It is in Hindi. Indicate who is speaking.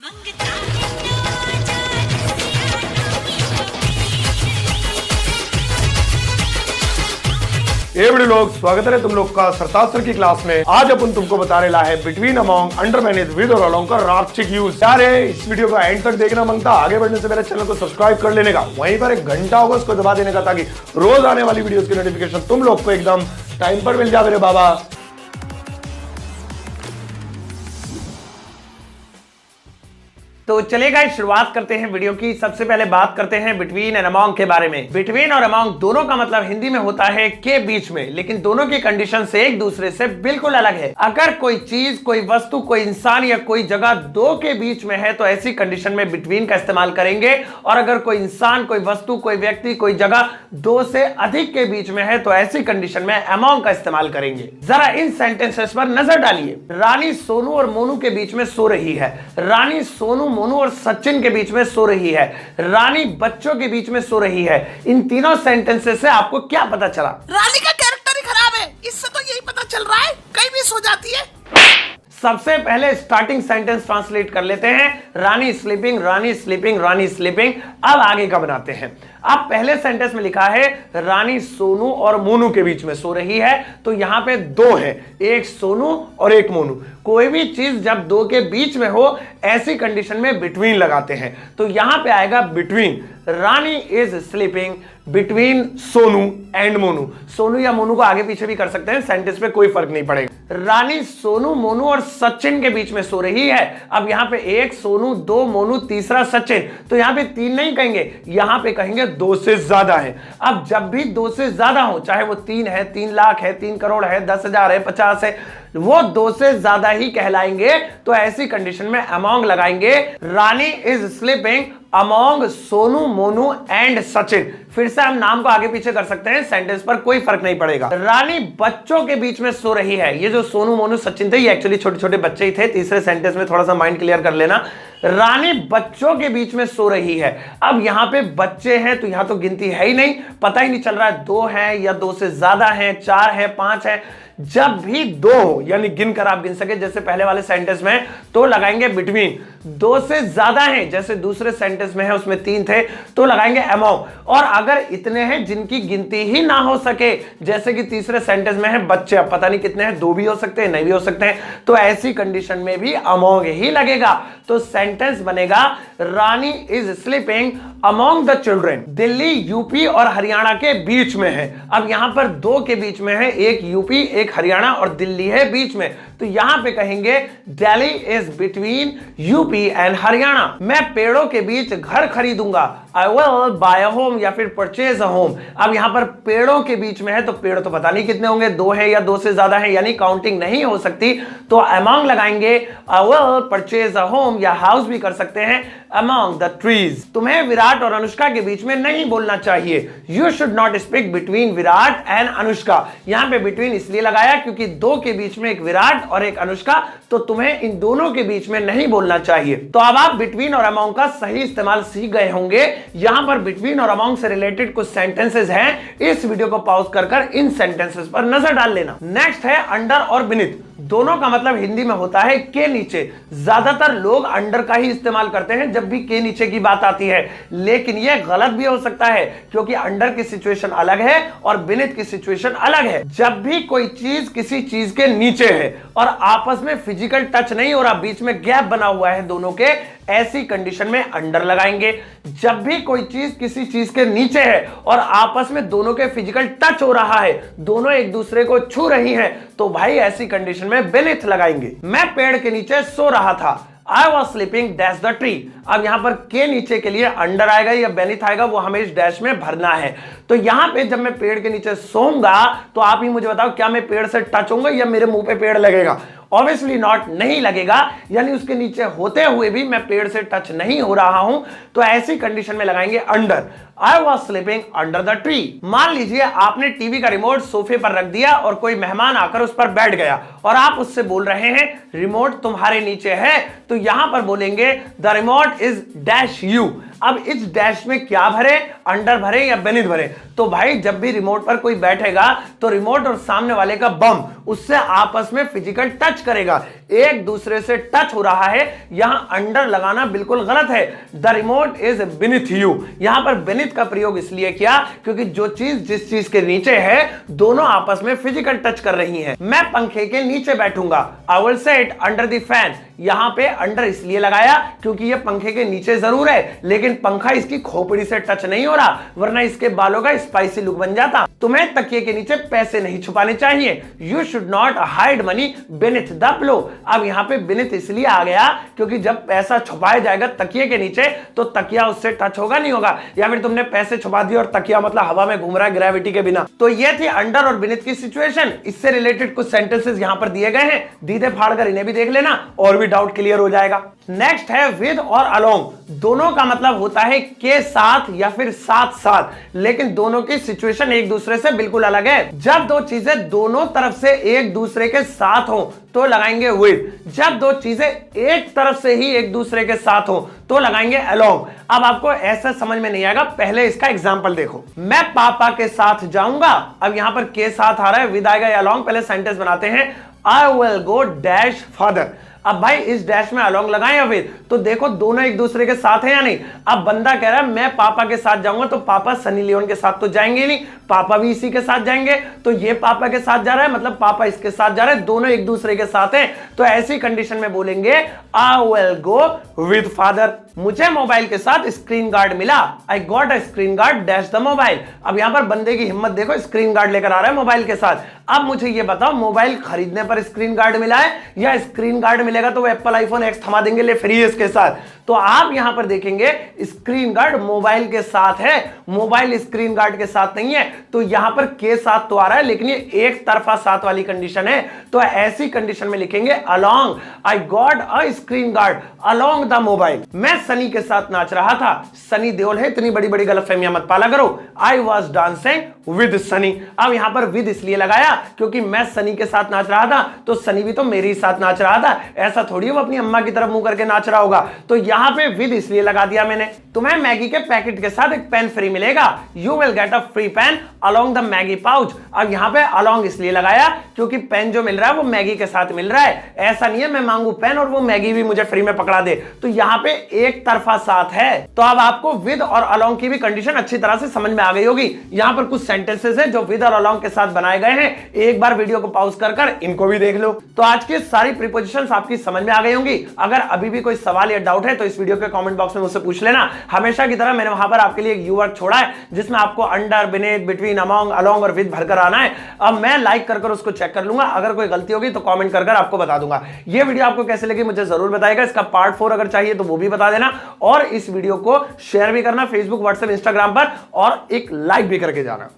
Speaker 1: ये बड़े लोग स्वागत है तुम लोग का सरताज सर की क्लास में। आज अपन तुमको बताने ला है between among under manage with और अलोंग का रापचिक यूज। यार इस वीडियो को एंड तक देखना मांगता, आगे बढ़ने से मेरे चैनल को सब्सक्राइब कर लेने का, वहीं पर एक घंटा होगा उसको दबा देने का, ताकि रोज आने वाली वीडियोस की नोटिफिकेशन तुम लोग को एकदम टाइम पर मिल जाए मेरे बाबा। तो चलेगा शुरुआत करते हैं वीडियो की। सबसे पहले बात करते हैं बिटवीन एंड अमॉन्ग के बारे में। बिटवीन और अमॉन्ग दोनों का मतलब हिंदी में होता है के बीच में, लेकिन दोनों की कंडीशन से एक दूसरे से बिल्कुल अलग है। अगर कोई चीज, कोई वस्तु, कोई इंसान या कोई जगह दो के बीच में है तो ऐसी कंडीशन में बिटवीन का इस्तेमाल करेंगे, और अगर कोई इंसान, कोई वस्तु, कोई व्यक्ति, कोई जगह दो से अधिक के बीच में है तो ऐसी कंडीशन में अमॉन्ग का इस्तेमाल करेंगे। जरा इन सेंटेंसेस पर नजर डालिए। रानी सोनू और मोनू के बीच में सो रही है। रानी सोनू, मोनू और सचिन के बीच में सो रही है। रानी बच्चों के बीच में सो रही है। इन तीनों सेंटेंसेस से आपको क्या पता चला?
Speaker 2: रानी का कैरेक्टर ही खराब है, इससे तो यही पता चल रहा है कहीं भी सो जाती है।
Speaker 1: सबसे पहले स्टार्टिंग सेंटेंस ट्रांसलेट कर लेते हैं। रानी स्लीपिंग, रानी स्लीपिंग, रानी स्लीपिंग। अब आगे का बनाते हैं। अब पहले सेंटेंस में लिखा है रानी सोनू और मोनू के बीच में सो रही है, तो यहां पे दो है, एक सोनू और एक मोनू। कोई भी चीज जब दो के बीच में हो ऐसी कंडीशन में बिटवीन लगाते हैं, तो यहां पे आएगा between. Rani is sleeping between Sonu and Monu. Sonu या मोनू को आगे पीछे भी कर सकते हैं, सेंटेंस पे कोई फर्क नहीं पड़ेगा। रानी सोनू, मोनू और सचिन के बीच में सो रही है। अब यहां पे एक सोनू, दो मोनू, तीसरा सचिन, तो यहां पे तीन नहीं कहेंगे, यहां पे कहेंगे दो से ज्यादा है। अब जब भी दो से ज्यादा हो, चाहे वो 3 है, 3 लाख है, 3 करोड़ है, 10,000 है, 50 है, वो दो से ज्यादा ही कहलाएंगे। तो ऐसी कंडीशन में अमॉन्ग लगाएंगे। Rani is sleeping among Sonu, Monu and Sachin. फिर से हम नाम को आगे पीछे कर सकते हैं, सेंटेंस पर कोई फर्क नहीं पड़ेगा। रानी बच्चों के बीच में सो रही है। ये जो सोनू, मोनू, सचिन थे, ये एक्चुअली छोटे छोटे बच्चे ही थे। तीसरे सेंटेंस में थोड़ा सा माइंड क्लियर कर लेना। रानी बच्चों के बीच में सो रही है। अब यहां पे बच्चे हैं तो यहां तो गिनती है ही नहीं, पता ही नहीं चल रहा है दो है या दो से ज्यादा है, 4 है, 5 है। जब भी दो हो, यानी गिनकर आप गिन सके, जैसे पहले वाले सेंटेंस में, तो लगाएंगे बिटवीन। दो से ज्यादा है, जैसे दूसरे सेंटेंस में है, उसमें 3 थे, तो लगाएंगे अमॉन्ग। और अगर इतने हैं जिनकी गिनती ही ना हो सके, जैसे कि तीसरे सेंटेंस में है बच्चे, अब पता नहीं कितने हैं, 2 भी हो सकते हैं, नहीं भी हो सकते हैं, तो ऐसी कंडीशन में भी अमॉन्ग ही लगेगा। तो सेंटेंस बनेगा Rani is sleeping among the children. Delhi UP और हरियाणा के बीच में है। अब यहां पर दो के बीच में है, एक यूपी, एक हरियाणा और दिल्ली है बीच में, तो यहां पे कहेंगे Delhi is between UP and Haryana. मैं पेड़ों के बीच घर खरीदूंगा। I will buy a home या फिर परचेज अ होम। अब यहां पर पेड़ों के बीच में है, तो पेड़ तो पता नहीं कितने होंगे, 2 है या 2 से ज्यादा है, यानी काउंटिंग नहीं हो सकती, तो अमॉन्ग लगाएंगे। I will purchase a home, या हाउस भी कर सकते हैं, अमॉन्ग द ट्रीज। तुम्हें विराट और अनुष्का के बीच में नहीं बोलना चाहिए। You should not speak between Virat and Anushka. यहां पे बिटवीन इसलिए लगाया क्योंकि दो के बीच में एक विराट और एक अनुष्का, तो तुम्हें इन दोनों के बीच में नहीं बोलना चाहिए। तो अब आप बिटवीन और अमॉन्ग का सही इस्तेमाल सीख गए होंगे। यहां पर बिटवीन और अमॉन्ग से रिलेटेड कुछ सेंटेंसेस हैं, इस वीडियो को पॉज कर इन सेंटेंसेस पर नजर डाल लेना। नेक्स्ट है अंडर और बिनीथ। दोनों का मतलब हिंदी में होता है के नीचे। ज्यादातर लोग अंडर का ही इस्तेमाल करते हैं जब भी के नीचे की बात आती है, लेकिन यह गलत भी हो सकता है, क्योंकि अंडर की सिचुएशन अलग है और बिनीथ की सिचुएशन अलग है। जब भी कोई चीज किसी चीज के नीचे है और आपस में फिजिकल टच नहीं हो रहा, बीच में गैप बना हुआ है दोनों के, ऐसी कंडीशन में अंडर लगाएंगे। जब भी कोई चीज किसी चीज के नीचे है और आपस में दोनों के फिजिकल टच हो रहा है, दोनों एक दूसरे को छू रही हैं, तो भाई ऐसी कंडीशन में बिनीथ लगाएंगे। मैं पेड़ के नीचे सो रहा था। I was sleeping dash the tree। अब यहां पर के नीचे के लिए अंडर आएगा या बेनीथ आएगा, वो हमें इस डैश में भरना है। तो यहां पे जब मैं पेड़ के नीचे सोऊंगा, तो आप ही मुझे बताओ, क्या मैं पेड़ से टच होऊंगा या मेरे मुंह पे पेड़ लगेगा? ऑब्वियसली नॉट, नहीं लगेगा, यानी उसके नीचे होते हुए भी मैं पेड़ से टच नहीं हो रहा हूं, तो ऐसी कंडीशन में लगाएंगे under. I was sleeping under the tree. मान लीजिए आपने टीवी का रिमोट सोफे पर रख दिया और कोई मेहमान आकर उस पर बैठ गया और आप उससे बोल रहे हैं रिमोट तुम्हारे नीचे है, तो यहां पर बोलेंगे the remote is dash you. अब इस डैश में क्या भरे, अंडर भरे या बेनीथ भरे? तो भाई जब भी रिमोट पर कोई बैठेगा तो रिमोट और सामने वाले का बम उससे आपस में फिजिकल टच करेगा, एक दूसरे से टच हो रहा है, यहां अंडर लगाना बिल्कुल गलत है। The remote is beneath you, यहां पर beneath का प्रयोग इसलिए किया क्योंकि जो चीज जिस चीज के नीचे है दोनों आपस में फिजिकल टच कर रही हैं। मैं पंखे के नीचे बैठूंगा, I will sit under the fan, यहां पे अंडर इसलिए लगाया क्योंकि ये पंखे के नीचे जरूर है लेकिन पंखा इसकी खोपड़ी से टच नहीं हो रहा, वरना इसके बालों का स्पाइसी लुक बन जाता। तुम्हें तकिए के नीचे पैसे नहीं छुपाने चाहिए, you should not hide money beneath the pillow. अब यहां पे beneath इसलिए आ गया क्योंकि जब पैसा छुपाया जाएगा तकिए के नीचे तो तकिया उससे टच होगा नहीं होगा, या फिर तुमने पैसे छुपा दिए और तकिया मतलब हवा में घूम रहा है ग्रेविटी के बिना। तो ये थी अंडर और beneath की सिचुएशन। इससे रिलेटेड कुछ सेंटेंसेस यहां पर दिए गए हैं, दीदे फाड़कर इन्हें भी देख लेना और भी डाउट क्लियर हो जाएगा। नेक्स्ट है विद और अलोंग। दोनों का मतलब होता है के साथ या फिर साथ साथ, लेकिन दोनों की सिचुएशन एक दूसरे से बिल्कुल अलग है। जब दो चीजें दोनों तरफ से एक दूसरे के साथ हो तो लगाएंगे विद, जब दो चीजें एक तरफ से ही एक दूसरे के साथ हो तो लगाएंगे अलोंग। अब आपको ऐसा समझ में नहीं आएगा, पहले इसका एग्जांपल देखो। मैं पापा के साथ जाऊंगा, अब यहां पर के साथ आ रहा है, विद आएगा या अलोंग। पहले सेंटेंस बनाते हैं, I will go dash father. अब भाई इस डैश में अलोंग लगाएं या फिर, तो देखो दोनों एक दूसरे के साथ है या नहीं। अब बंदा कह रहा है मैं पापा के साथ जाऊंगा, तो पापा सनी लियोन के साथ तो जाएंगे नहीं, पापा भी इसी के साथ जाएंगे, तो ये पापा के साथ जा रहा है मतलब पापा इसके साथ जा रहे हैं, दोनों एक दूसरे के साथ हैं। तो ऐसी कंडीशन में बोलेंगे I will go with father. मुझे मोबाइल के साथ स्क्रीन गार्ड मिला, I got a screen guard dash the mobile. अब यहां पर बंदे की हिम्मत देखो, स्क्रीन गार्ड लेकर आ रहा है मोबाइल के साथ। अब मुझे ये बताओ मोबाइल खरीदने पर स्क्रीन गार्ड मिला है या स्क्रीन गार्ड मिलेगा तो वो एप्पल आईफोन एक्स थमा देंगे ले फ्री इसके साथ। तो आप यहां पर देखेंगे स्क्रीन गार्ड मोबाइल के साथ है, मोबाइल स्क्रीन गार्ड के साथ नहीं है। तो यहां पर के साथ तो आ रहा है लेकिन ये एक तरफा साथ वाली कंडीशन है, तो ऐसी कंडीशन में लिखेंगे along, I got a screen guard along the mobile. मैं सनी के साथ नाच रहा था, सनी देओल है, इतनी बड़ी बड़ी गलतफहमियां मत पाला करो। I was dancing with Sunny. अब यहां पर विद इसलिए लगाया क्योंकि मैं सनी के साथ नाच रहा था, तो सनी भी तो मेरे साथ नाच रहा था, ऐसा थोड़ी वो अपनी अम्मा की तरफ मुंह करके नाच रहा होगा। तो यहां पे विद इसलिए लगा दिया मैंने। तुम्हें मैगी के पैकेट के साथ एक पेन फ्री मिलेगा, you will get a free pen along the Maggi pouch. अब यहां पे अलोंग इसलिए लगाया क्योंकि पेन जो मिल रहा है वो मैगी के साथ मिल रहा है, ऐसा नहीं है मैं मांगू पेन और वो मैगी भी मुझे फ्री में पकड़ा दे। तो यहां पे एक तरफा साथ है। तो अब आपको विद और अलोंग की भी कंडीशन अच्छी तरह से समझ में आ गई होगी। यहां पर कुछ सेंटेंसेस है जो विद और अलोंग के साथ बनाए गए हैं, एक बार वीडियो को पॉज कर इनको भी देख लो। तो आज की सारी प्रीपोजिशंस आपकी समझ में आ गई होंगी। अगर अभी भी कोई सवाल या डाउट है तो इस वीडियो के कमेंट बॉक्स में मुझसे पूछ लेना। हमेशा की तरह मैंने वहां पर आपके लिए एक यू वर्क छोड़ा है जिसमें आपको under, beneath, between, among, along और विद भरकर आना है। अब मैं लाइक कर उसको चेक कर लूंगा, अगर कोई गलती होगी तो कमेंट कर आपको बता दूंगा। ये वीडियो आपको कैसे लगी मुझे जरूर बताइएगा, इसका पार्ट 4 अगर चाहिए तो वो भी बता देना, और इस वीडियो को शेयर भी करना फेसबुक, व्हाट्सएप, इंस्टाग्राम पर, और एक लाइक भी करके जाना।